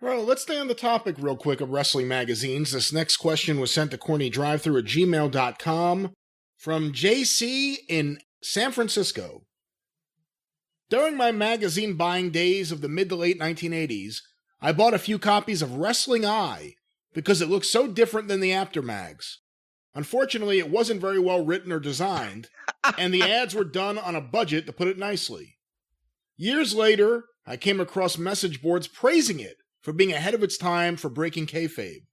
Well, let's stay on the topic real quick of wrestling magazines. This next question was sent to CornyDriveThru at gmail.com from JC in San Francisco. During my magazine buying days of the mid to late 1980s, I bought a few copies of Wrestling Eye because it looked so different than the aftermags. Unfortunately, it wasn't very well written or designed, and the ads were done on a budget, to put it nicely. Years later, I came across message boards praising it for being ahead of its time for breaking kayfabe.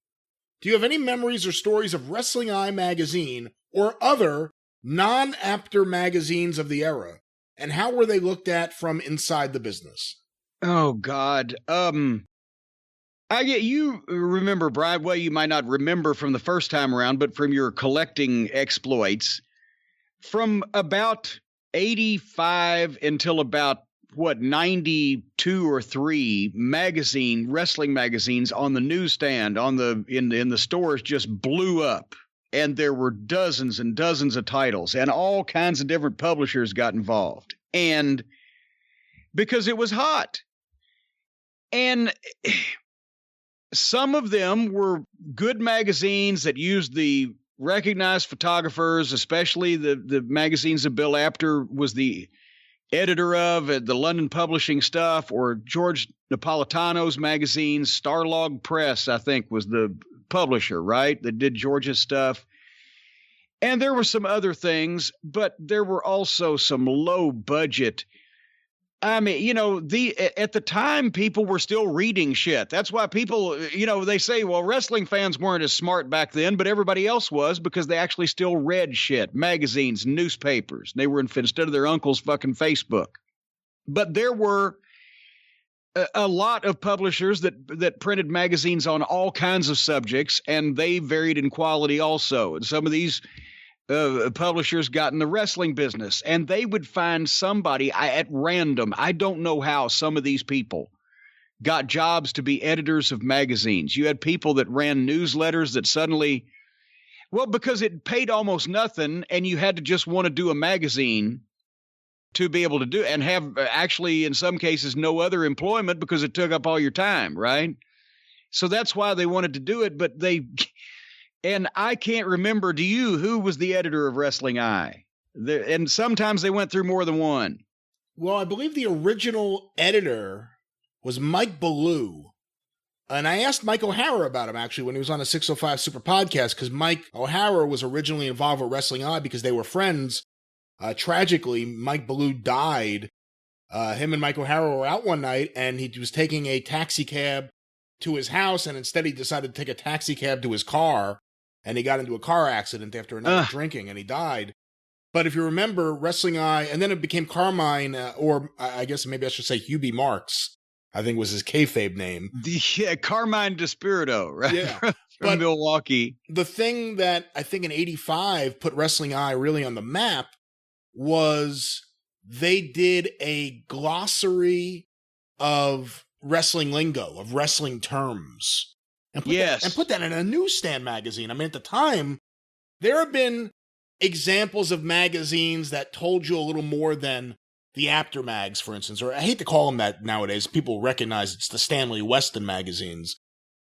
Do you have any memories or stories of Wrestling Eye magazine or other non-after magazines of the era? And how were they looked at from inside the business? Oh, God. I get you remember, Brian, well, you might not remember from the first time around, but from your collecting exploits, from about 85 until about 92 or 3 wrestling magazines on the newsstand, in the stores just blew up. And there were dozens and dozens of titles, and all kinds of different publishers got involved. And because it was hot. And some of them were good magazines that used the recognized photographers, especially the magazines that Bill Apter was the editor of at the London Publishing stuff, or George Napolitano's magazines. Starlog Press, I think, was the publisher, right, that did George's stuff. And there were some other things, but there were also some low budget. I mean, at the time, people were still reading shit. That's why people, they say, well, wrestling fans weren't as smart back then, but everybody else was, because they actually still read shit, magazines, newspapers. They were instead of their uncle's fucking Facebook. But there were a lot of publishers that printed magazines on all kinds of subjects, and they varied in quality also. And some of these publishers got in the wrestling business, and they would find somebody at random. I don't know how some of these people got jobs to be editors of magazines. You had people that ran newsletters that suddenly, well, because it paid almost nothing, and you had to just want to do a magazine to be able to do, and have actually in some cases no other employment because it took up all your time, right? So that's why they wanted to do it, but and I can't remember, who was the editor of Wrestling Eye? And sometimes they went through more than one. Well, I believe the original editor was Mike Ballou. And I asked Mike O'Hara about him, actually, when he was on a 605 Super Podcast, because Mike O'Hara was originally involved with Wrestling Eye because they were friends. Tragically, Mike Ballou died. Him and Mike O'Hara were out one night, and he was taking a taxi cab to his house, and instead he decided to take a taxi cab to his car, and he got into a car accident after a night of drinking, and he died. But if you remember, Wrestling Eye, and then it became Carmine, or I guess maybe I should say Hubie Marks, I think was his kayfabe name. Carmine Despirito, right? Yeah. From Milwaukee. The thing that I think in 85 put Wrestling Eye really on the map was they did a glossary of wrestling lingo, of wrestling terms. And put that in a newsstand magazine. I mean, at the time, there have been examples of magazines that told you a little more than the aftermags, for instance, or I hate to call them that nowadays. People recognize it's the Stanley Weston magazines.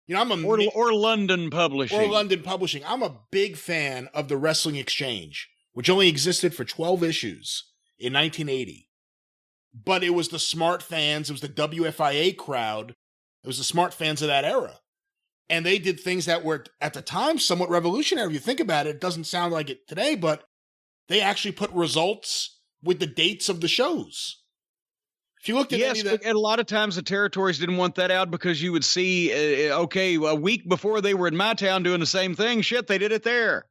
Or London Publishing. Or London Publishing. I'm a big fan of the Wrestling Exchange, which only existed for 12 issues in 1980. But it was the smart fans, it was the WFIA crowd, it was the smart fans of that era. And they did things that were, at the time, somewhat revolutionary. If you think about it, it doesn't sound like it today, but they actually put results with the dates of the shows. If you looked at and a lot of times the territories didn't want that out because you would see, a week before they were in my town doing the same thing, shit, they did it there.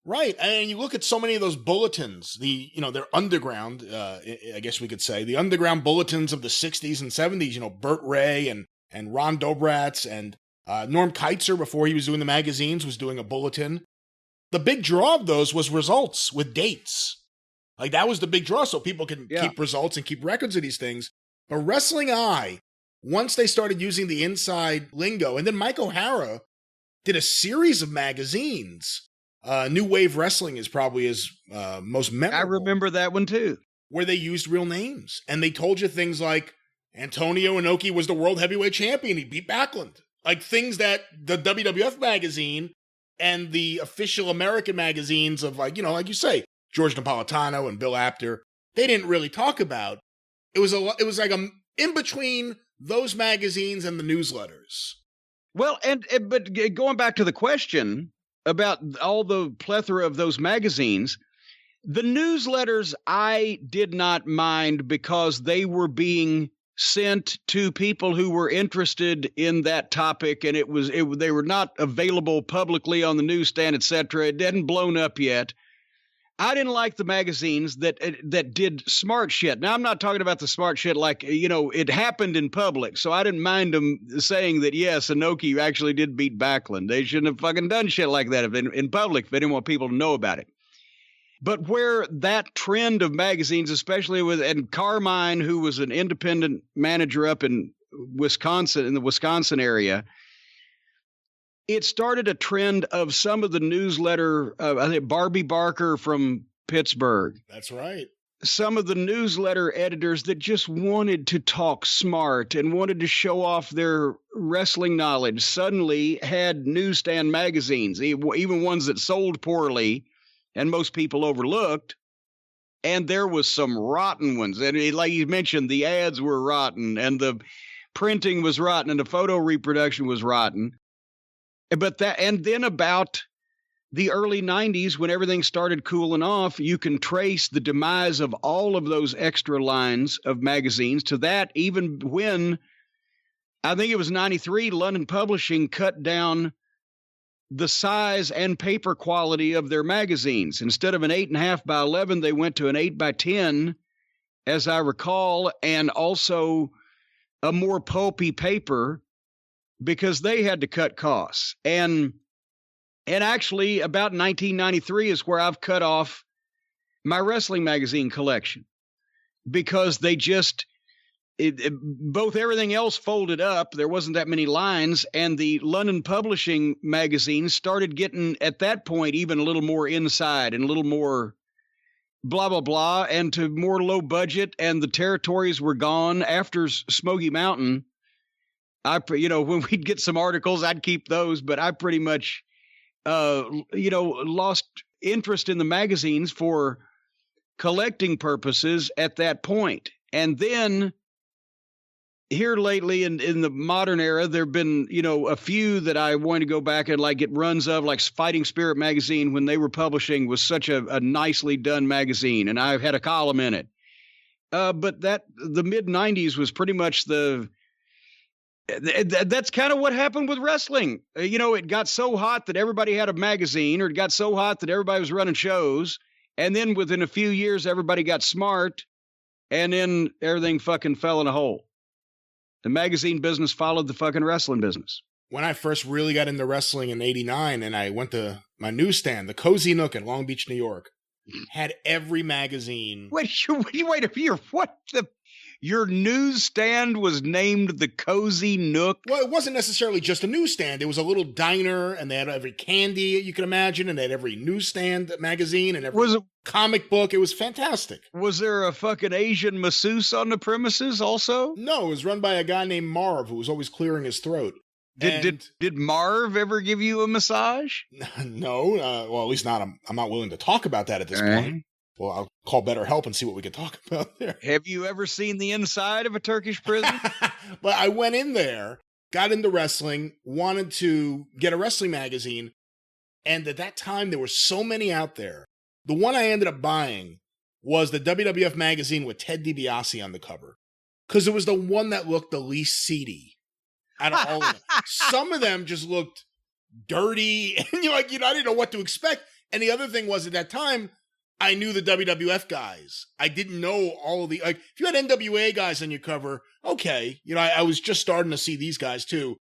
Right, and you look at so many of those bulletins, they're underground, I guess we could say, the underground bulletins of the 60s and 70s, Burt Ray and Ron Dobratz and Norm Keitzer, before he was doing the magazines, was doing a bulletin. The big draw of those was results with dates. Like, that was the big draw, so people can keep results and keep records of these things. But Wrestling Eye, once they started using the inside lingo, and then Mike O'Hara did a series of magazines. New Wave Wrestling is probably his most memorable. I remember that one too. Where they used real names. And they told you things like, Antonio Inoki was the world heavyweight champion. He beat Backlund. Like things that the WWF magazine and the official American magazines of like you say, George Napolitano and Bill Apter, they didn't really talk about. It was like in between those magazines and the newsletters. Well, but going back to the question about all the plethora of those magazines, the newsletters I did not mind because they were being sent to people who were interested in that topic, and they were not available publicly on the newsstand, etc. It hadn't blown up yet. I didn't like the magazines that did smart shit. Now, I'm not talking about the smart shit like, it happened in public. So I didn't mind them saying that, yes, Inoki actually did beat Backlund. They shouldn't have fucking done shit like that in public if they didn't want people to know about it. But where that trend of magazines, especially and Carmine, who was an independent manager up in Wisconsin, in the Wisconsin area, it started a trend of some of the newsletter, I think Barbie Barker from Pittsburgh. That's right. Some of the newsletter editors that just wanted to talk smart and wanted to show off their wrestling knowledge suddenly had newsstand magazines, even ones that sold poorly and most people overlooked. And there was some rotten ones. And like you mentioned, the ads were rotten and the printing was rotten and the photo reproduction was rotten. And then about the early 90s, when everything started cooling off, you can trace the demise of all of those extra lines of magazines to that, even when I think it was 93, London Publishing cut down the size and paper quality of their magazines. Instead of an 8.5 by 11, they went to an 8 by 10, as I recall, and also a more pulpy paper, because they had to cut costs. And actually, about 1993 is where I've cut off my wrestling magazine collection, because they just, both everything else folded up. There wasn't that many lines. And the London Publishing magazines started getting, at that point, even a little more inside and a little more blah, blah, blah, and to more low budget. And the territories were gone after Smoky Mountain. When we'd get some articles, I'd keep those, but I pretty much, lost interest in the magazines for collecting purposes at that point. And then here lately in the modern era, there've been, a few that I want to go back and like get runs of, like Fighting Spirit magazine, when they were publishing, was such a nicely done magazine. And I've had a column in it. But the mid 90s was pretty much that's kind of what happened with wrestling. It got so hot that everybody had a magazine, or it got so hot that everybody was running shows. And then within a few years, everybody got smart, and then everything fucking fell in a hole. The magazine business followed the fucking wrestling business. When I first really got into wrestling in 89 and I went to my newsstand, the Cozy Nook in Long Beach, New York, had every magazine. Wait a year. What the... Your newsstand was named the Cozy Nook? Well, it wasn't necessarily just a newsstand. It was a little diner, and they had every candy you can imagine, and they had every newsstand magazine and every comic book. It was fantastic. Was there a fucking Asian masseuse on the premises also? No, it was run by a guy named Marv, who was always clearing his throat. Did Marv ever give you a massage? No, well, at least not. I'm not willing to talk about that at this point. Well, I'll call BetterHelp and see what we can talk about there. Have you ever seen the inside of a Turkish prison? But I went in there, got into wrestling, wanted to get a wrestling magazine, and at that time there were so many out there. The one I ended up buying was the WWF magazine with Ted DiBiase on the cover, because it was the one that looked the least seedy out of all of them. Some of them just looked dirty, and I didn't know what to expect. And the other thing was, at that time, I knew the WWF guys. I didn't know all of the, like, if you had NWA guys on your cover, okay. I was just starting to see these guys too.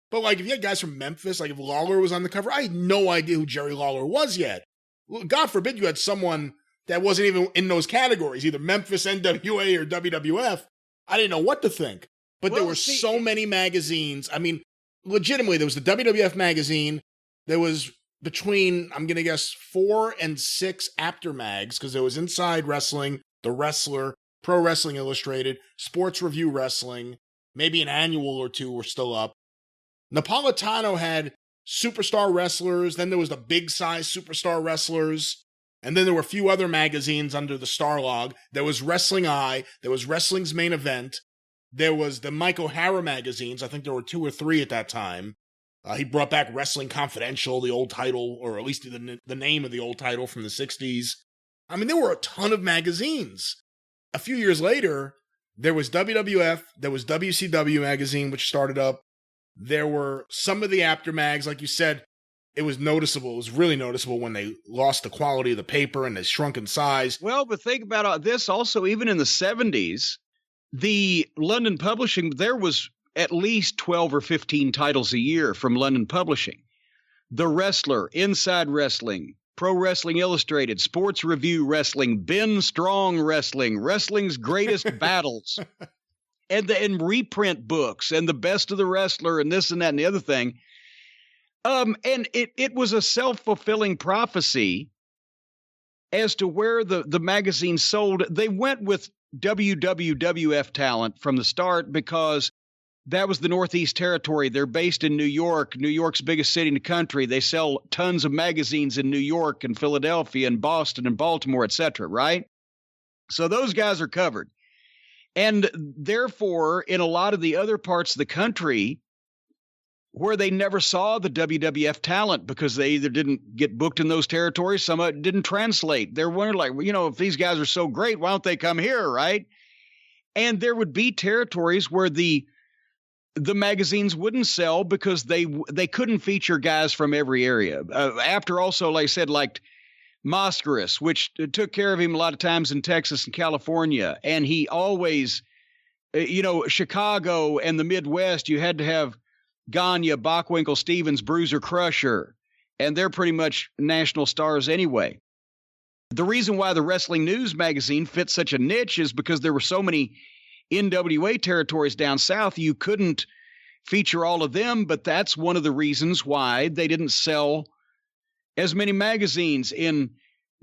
But like, if you had guys from Memphis, like if Lawler was on the cover, I had no idea who Jerry Lawler was yet. God forbid you had someone that wasn't even in those categories, either Memphis, NWA, or WWF. I didn't know what to think. But there were so many magazines. I mean, legitimately, there was the WWF magazine. There was between, I'm going to guess, 4 and 6 Apter mags, because there was Inside Wrestling, The Wrestler, Pro Wrestling Illustrated, Sports Review Wrestling, maybe an annual or two were still up. Napolitano had superstar wrestlers, then there was the big size superstar wrestlers, and then there were a few other magazines under the Starlog. There was Wrestling Eye, there was Wrestling's Main Event, there was the Mike O'Hara magazines. I think there were 2 or 3 at that time. He brought back Wrestling Confidential, the old title, or at least the name of the old title from the 60s. I mean, there were a ton of magazines. A few years later, there was WWF, there was WCW magazine, which started up. There were some of the after mags, like you said, it was noticeable. It was really noticeable when they lost the quality of the paper and they shrunk in size. Well, but think about this also, even in the 70s, the London Publishing, there was at least 12 or 15 titles a year from London Publishing. The Wrestler, Inside Wrestling, Pro Wrestling Illustrated, Sports Review Wrestling, Ben Strong Wrestling, Wrestling's Greatest Battles, and reprint books, and the Best of the Wrestler, and this and that and the other thing. And it was a self-fulfilling prophecy as to where the magazine sold. They went with WWF talent from the start because that was the Northeast Territory. They're based in New York, New York's biggest city in the country. They sell tons of magazines in New York and Philadelphia and Boston and Baltimore, etc., right? So those guys are covered. And therefore, in a lot of the other parts of the country where they never saw the WWF talent because they either didn't get booked in those territories, some of it didn't translate. They're wondering, like, you know, if these guys are so great, why don't they come here, right? And there would be territories where the magazines wouldn't sell because they couldn't feature guys from every area. After also, like I said, liked Mascaris, which took care of him a lot of times in Texas and California. And he always, Chicago and the Midwest, you had to have Gagne, Bockwinkel, Stevens, Bruiser, Crusher. And they're pretty much national stars anyway. The reason why the Wrestling News magazine fit such a niche is because there were so many NWA territories down south, you couldn't feature all of them, but that's one of the reasons why they didn't sell as many magazines in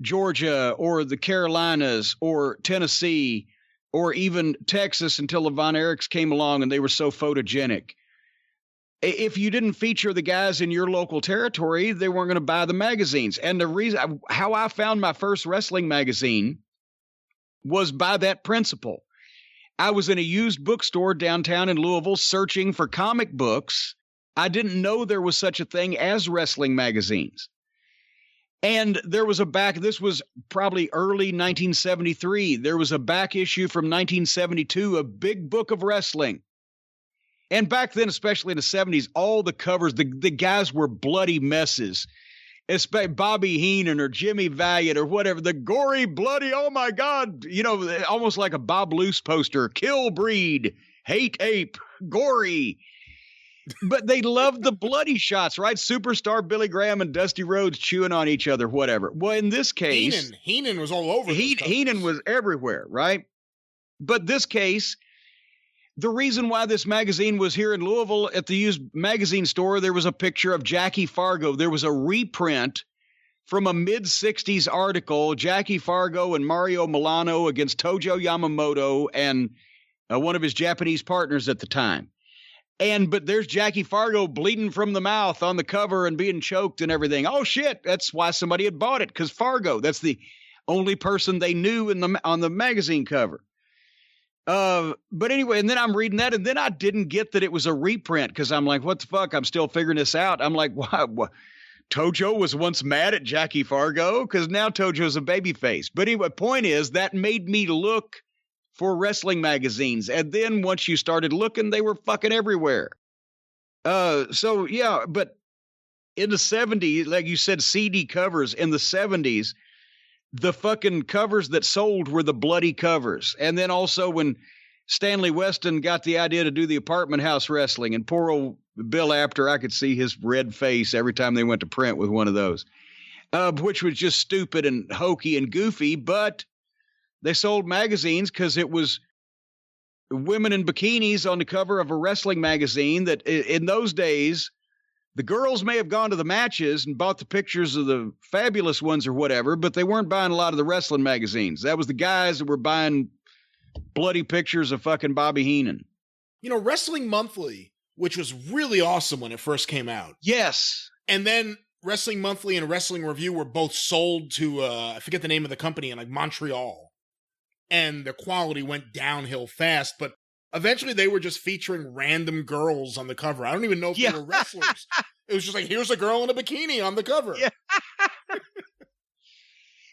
Georgia or the Carolinas or Tennessee or even Texas until the Von Erichs came along and they were so photogenic. If you didn't feature the guys in your local territory, they weren't going to buy the magazines. And the reason how I found my first wrestling magazine was by that principle. I was in a used bookstore downtown in Louisville searching for comic books. I didn't know there was such a thing as wrestling magazines. And there was this was probably early 1973. There was a back issue from 1972, a big book of wrestling. And back then, especially in the 70s, all the covers, the guys were bloody messes. Especially Bobby Heenan or Jimmy Valiant or whatever, the gory, bloody, oh my God, almost like a Bob Luce poster, kill breed, hate ape, gory. But they loved the bloody shots, right? Superstar Billy Graham and Dusty Rhodes chewing on each other, whatever. Well, in this case, Heenan was all over. Heenan was everywhere, right? But this case, the reason why this magazine was here in Louisville at the used magazine store, there was a picture of Jackie Fargo. There was a reprint from a mid-60s article, Jackie Fargo and Mario Milano against Tojo Yamamoto and one of his Japanese partners at the time. But there's Jackie Fargo bleeding from the mouth on the cover and being choked and everything. Oh, shit, that's why somebody had bought it, because Fargo, that's the only person they knew on the magazine cover. But anyway, and then I'm reading that, and then I didn't get that it was a reprint because I'm like, what the fuck? I'm still figuring this out. I'm like, why? Tojo was once mad at Jackie Fargo because now Tojo's a babyface. But anyway, point is that made me look for wrestling magazines. And then once you started looking, they were fucking everywhere. So yeah, but in the 70s, like you said, CD covers in the 70s, the fucking covers that sold were the bloody covers. And then also when Stanley Weston got the idea to do the apartment house wrestling, and poor old Bill Apter, I could see his red face every time they went to print with one of those, which was just stupid and hokey and goofy. But they sold magazines because it was women in bikinis on the cover of a wrestling magazine that in those days, the girls may have gone to the matches and bought the pictures of the fabulous ones or whatever, but they weren't buying a lot of the wrestling magazines. That was the guys that were buying bloody pictures of fucking Bobby Heenan. You know, Wrestling Monthly, which was really awesome when it first came out. Yes. And then Wrestling Monthly and Wrestling Review were both sold to, I forget the name of the company, in like Montreal. And the quality went downhill fast, but eventually they were just featuring random girls on the cover. I don't even know if they were wrestlers. It was just like, here's a girl in a bikini on the cover. Yeah.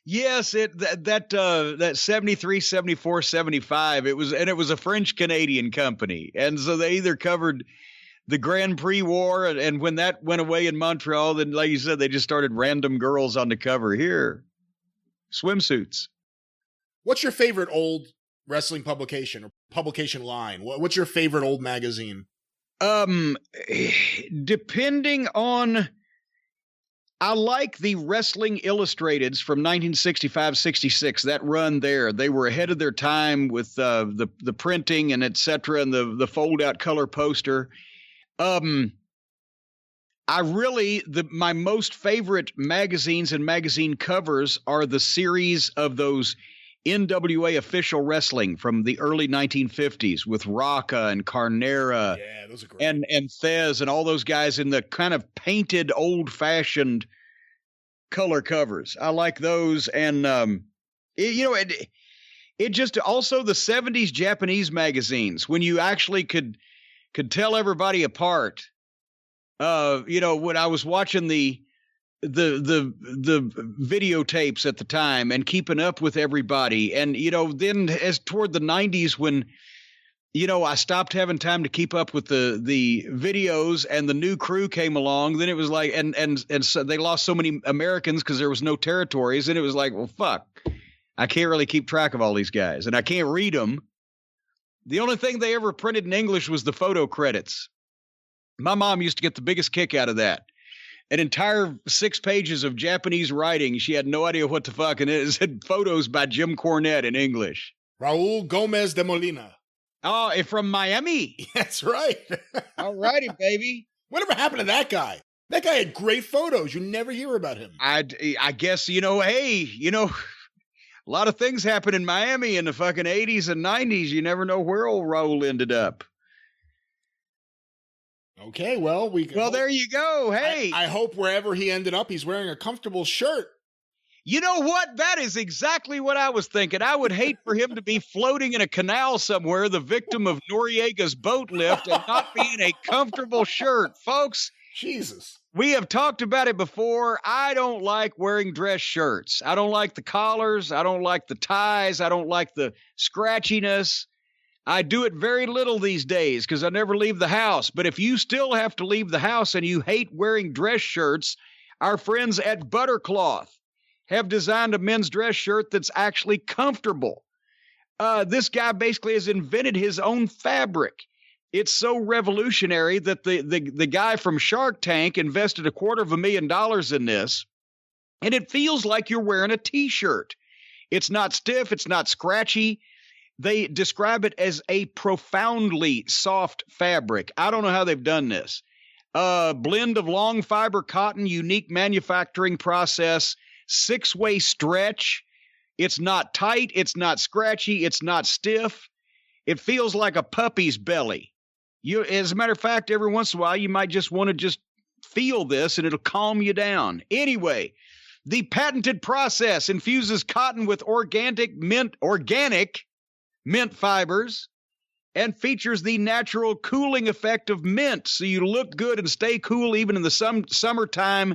Yes, that 73, 74, 75, it was a French Canadian company. And so they either covered the Grand Prix War, and when that went away in Montreal, then like you said, they just started random girls on the cover. Here, swimsuits. What's your favorite old wrestling publication or publication line? What's your favorite old magazine? Depending on, I like the Wrestling Illustrateds from 1965-66. That run there, they were ahead of their time with the printing and etc. and the fold out color poster. My most favorite magazines and magazine covers are the series of those NWA official wrestling from the early 1950s with Rocca and Carnera, those are great. and Thez and all those guys in the kind of painted old-fashioned color covers. I like those. And it just also the 70s Japanese magazines, when you actually could tell everybody apart. When I was watching the videotapes at the time and keeping up with everybody. And, then as toward the 90s when, I stopped having time to keep up with the videos and the new crew came along, then it was like, and so they lost so many Americans because there was no territories. And it was like, well, fuck, I can't really keep track of all these guys and I can't read them. The only thing they ever printed in English was the photo credits. My mom used to get the biggest kick out of that. An entire 6 pages of Japanese writing. She had no idea what the fuck, and it said photos by Jim Cornette in English. Raul Gomez de Molina. Oh, from Miami. That's right. All righty, baby. Whatever happened to that guy? That guy had great photos. You never hear about him. I guess, hey, a lot of things happened in Miami in the fucking 80s and 90s. You never know where old Raul ended up. Okay, well, there you go. Hey, I hope wherever he ended up, he's wearing a comfortable shirt. You know what? That is exactly what I was thinking. I would hate for him to be floating in a canal somewhere, the victim of Noriega's boat lift, and not be in a comfortable shirt. Folks, Jesus. We have talked about it before. I don't like wearing dress shirts. I don't like the collars. I don't like the ties. I don't like the scratchiness. I do it very little these days because I never leave the house. But if you still have to leave the house and you hate wearing dress shirts, our friends at Buttercloth have designed a men's dress shirt that's actually comfortable. This guy basically has invented his own fabric. It's so revolutionary that the guy from Shark Tank invested $250,000 in this, and it feels like you're wearing a T-shirt. It's not stiff. It's not scratchy. They describe it as a profoundly soft fabric. I don't know how they've done this. Blend of long fiber cotton, unique manufacturing process, 6-way stretch. It's not tight. It's not scratchy. It's not stiff. It feels like a puppy's belly. As a matter of fact, every once in a while, you might just want to just feel this and it'll calm you down. Anyway, the patented process infuses cotton with organic mint fibers and features the natural cooling effect of mint. So you look good and stay cool even in the summertime.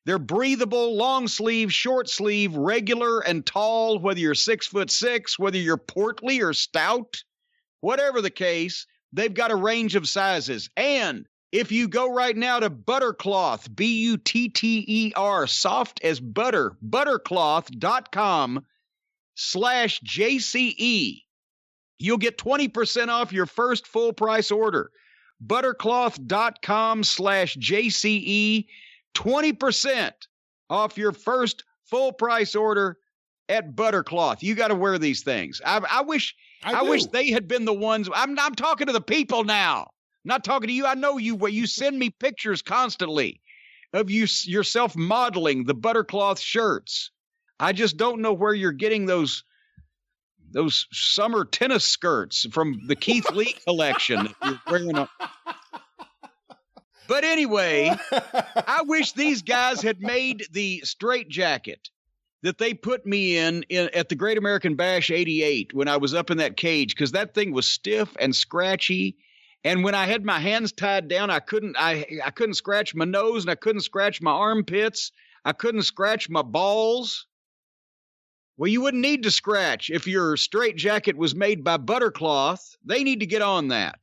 They're breathable, long sleeve, short sleeve, regular and tall, whether you're 6'6", whether you're portly or stout, whatever the case, they've got a range of sizes. And if you go right now to Buttercloth, Butter, soft as butter, buttercloth.com/JCE, you'll get 20% off your first full price order. Buttercloth.com/JCE, 20% off your first full price order at Buttercloth. You got to wear these things. I wish they had been the ones. I'm talking to the people now. I'm not talking to you. I know you. You send me pictures constantly of yourself modeling the Buttercloth shirts. I just don't know where you're getting those those summer tennis skirts from the Keith Lee collection. You're wearing a... But anyway, I wish these guys had made the straitjacket that they put me in at the Great American Bash 88 when I was up in that cage, because that thing was stiff and scratchy. And when I had my hands tied down, I couldn't scratch my nose, and I couldn't scratch my armpits. I couldn't scratch my balls. Well, you wouldn't need to scratch if your straitjacket was made by Buttercloth. They need to get on that.